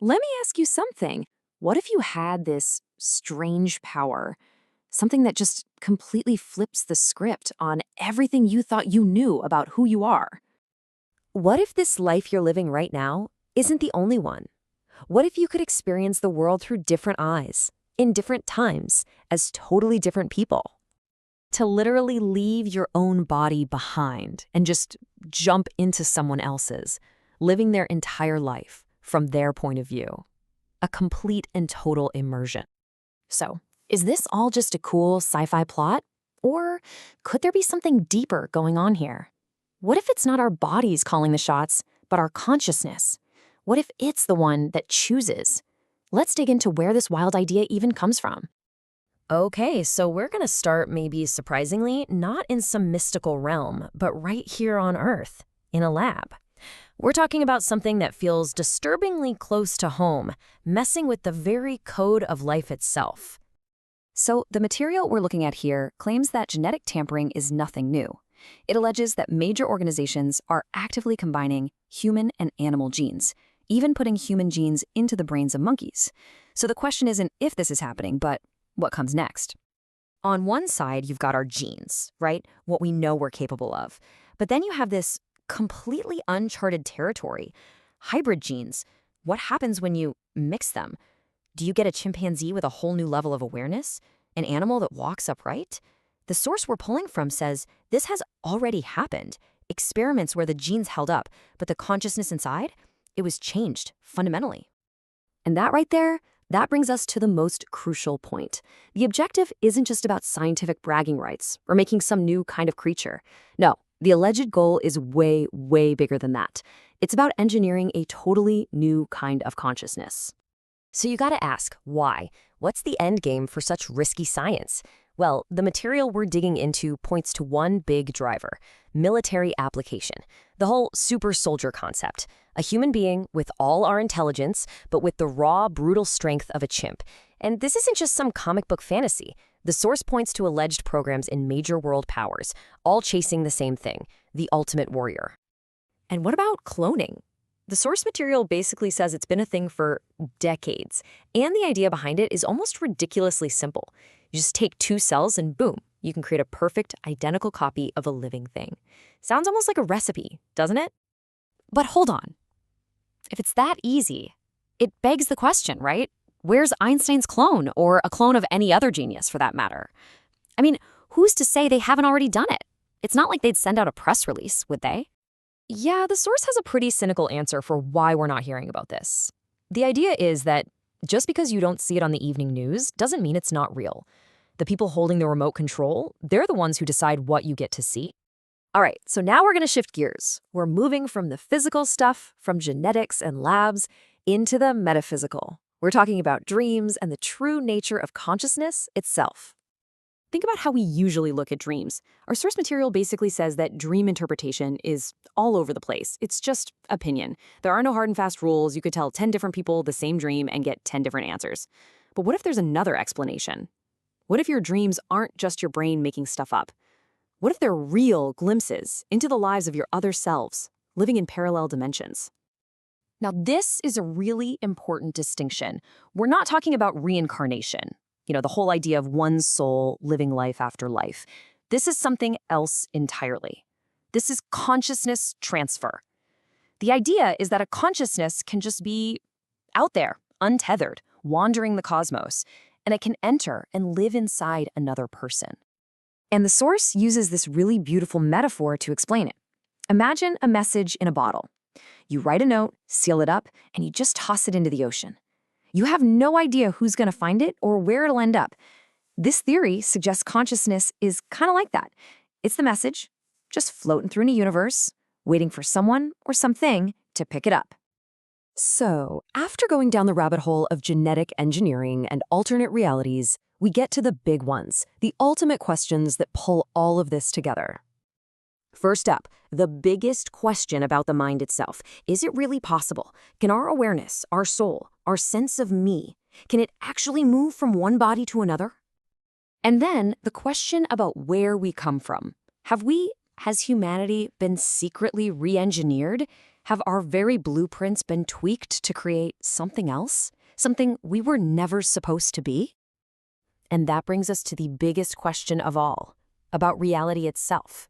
Let me ask you something. What if you had this strange power? Something that just completely flips the script on everything you thought you knew about who you are. What if this life you're living right now isn't the only one? What if you could experience the world through different eyes, in different times, as totally different people? To literally leave your own body behind and just jump into someone else's, living their entire life from their point of view. A complete and total immersion. So, is this all just a cool sci-fi plot? Or could there be something deeper going on here? What if it's not our bodies calling the shots, but our consciousness? What if it's the one that chooses? Let's dig into where this wild idea even comes from. Okay, so we're going to start, maybe surprisingly, not in some mystical realm, but right here on Earth, in a lab. We're talking about something that feels disturbingly close to home, messing with the very code of life itself. So, the material we're looking at here claims that genetic tampering is nothing new. It alleges that major organizations are actively combining human and animal genes, even putting human genes into the brains of monkeys. So the question isn't if this is happening, but what comes next? On one side, you've got our genes, right? What we know we're capable of. But then you have this completely uncharted territory, hybrid genes. What happens when you mix them? Do you get a chimpanzee with a whole new level of awareness? An animal that walks upright? The source we're pulling from says this has already happened. Experiments where the genes held up, but the consciousness inside, it was changed fundamentally. And that right there, that brings us to the most crucial point. The objective isn't just about scientific bragging rights or making some new kind of creature. No, the alleged goal is way, way bigger than that. It's about engineering a totally new kind of consciousness. So you gotta ask, why? What's the end game for such risky science? Well, the material we're digging into points to one big driver: military application. The whole super soldier concept. A human being with all our intelligence, but with the raw, brutal strength of a chimp. And this isn't just some comic book fantasy. The source points to alleged programs in major world powers, all chasing the same thing: the ultimate warrior. And what about cloning? The source material basically says it's been a thing for decades, and the idea behind it is almost ridiculously simple. You just take two cells and boom, you can create a perfect, identical copy of a living thing. Sounds almost like a recipe, doesn't it? But hold on. If it's that easy, it begs the question, right? Where's Einstein's clone, or a clone of any other genius for that matter? I mean, who's to say they haven't already done it? It's not like they'd send out a press release, would they? Yeah, the source has a pretty cynical answer for why we're not hearing about this. The idea is that just because you don't see it on the evening news doesn't mean it's not real. The people holding the remote control, they're the ones who decide what you get to see. All right, so now we're going to shift gears. We're moving from the physical stuff, from genetics and labs, into the metaphysical. We're talking about dreams and the true nature of consciousness itself. Think about how we usually look at dreams. Our source material basically says that dream interpretation is all over the place. It's just opinion. There are no hard and fast rules. You could tell 10 different people the same dream and get 10 different answers. But what if there's another explanation? What if your dreams aren't just your brain making stuff up? What if they're real glimpses into the lives of your other selves, living in parallel dimensions? Now, this is a really important distinction. We're not talking about reincarnation. The whole idea of one soul living life after life. This is something else entirely. This is consciousness transfer. The idea is that a consciousness can just be out there, untethered, wandering the cosmos, and it can enter and live inside another person. And the source uses this really beautiful metaphor to explain it. Imagine a message in a bottle. You write a note, seal it up, and you just toss it into the ocean. You have no idea who's going to find it or where it'll end up. This theory suggests consciousness is kind of like that. It's the message, just floating through a universe, waiting for someone or something to pick it up. So, after going down the rabbit hole of genetic engineering and alternate realities, we get to the big ones, the ultimate questions that pull all of this together. First up, the biggest question about the mind itself. Is it really possible? Can our awareness, our soul, our sense of me, can it actually move from one body to another? And then the question about where we come from. Has humanity been secretly re-engineered? Have our very blueprints been tweaked to create something else? Something we were never supposed to be? And that brings us to the biggest question of all, about reality itself.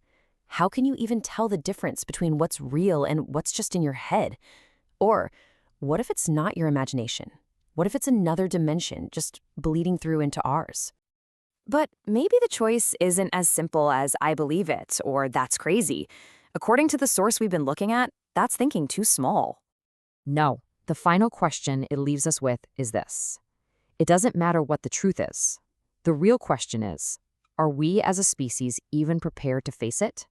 How can you even tell the difference between what's real and what's just in your head? Or what if it's not your imagination? What if it's another dimension just bleeding through into ours? But maybe the choice isn't as simple as I believe it or that's crazy. According to the source we've been looking at, that's thinking too small. No. The final question it leaves us with is this. It doesn't matter what the truth is. The real question is, are we as a species even prepared to face it?